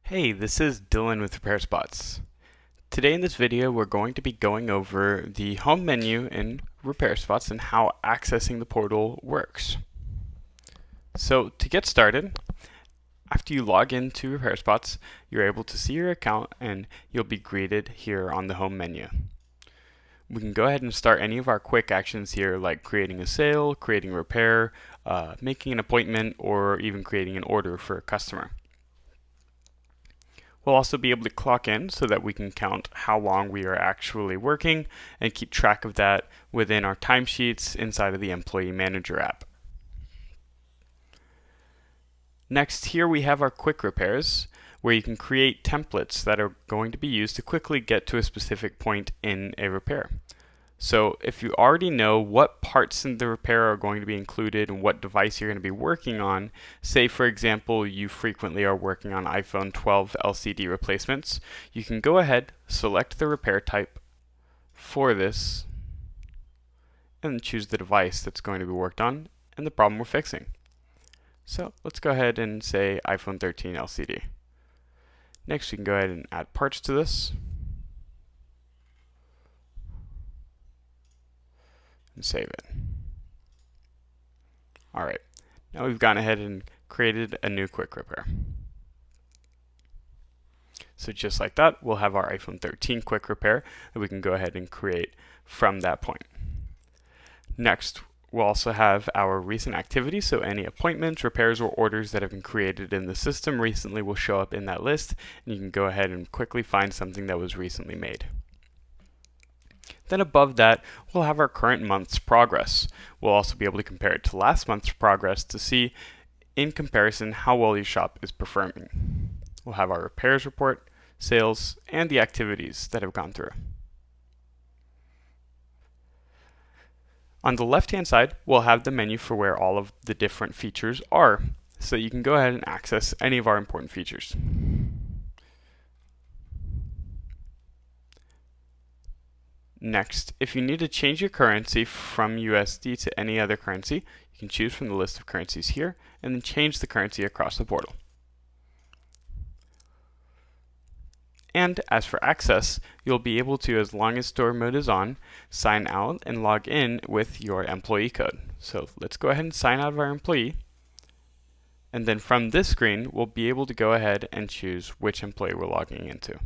Hey, this is Dylan with RepairSpots. Today in this video we're going to be going over the home menu in RepairSpots and how accessing the portal works. So to get started, after you log into RepairSpots, you're able to see your account and you'll be greeted here on the home menu. We can go ahead and start any of our quick actions here, like creating a sale, creating a repair, making an appointment, or even creating an order for a customer. We'll also be able to clock in so that we can count how long we are actually working and keep track of that within our timesheets inside of the Employee Manager app. Next, here we have our quick repairs, where you can create templates that are going to be used to quickly get to a specific point in a repair. So if you already know what parts in the repair are going to be included and what device you're going to be working on, say for example you frequently are working on iPhone 12 LCD replacements, you can go ahead, select the repair type for this, and choose the device that's going to be worked on and the problem we're fixing. So let's go ahead and say iPhone 13 LCD. Next we can go ahead and add parts to this. And save it. Alright, now we've gone ahead and created a new quick repair. So just like that, we'll have our iPhone 13 quick repair that we can go ahead and create from that point. Next, we'll also have our recent activities, so any appointments, repairs, or orders that have been created in the system recently will show up in that list, and you can go ahead and quickly find something that was recently made. Then above that, we'll have our current month's progress. We'll also be able to compare it to last month's progress to see, in comparison, how well your shop is performing. We'll have our repairs report, sales, and the activities that have gone through. On the left-hand side, we'll have the menu for where all of the different features are, so you can go ahead and access any of our important features. Next, if you need to change your currency from USD to any other currency, you can choose from the list of currencies here and then change the currency across the portal. And as for access, you'll be able to, as long as store mode is on, sign out and log in with your employee code. So let's go ahead and sign out of our employee. And then from this screen, we'll be able to go ahead and choose which employee we're logging into.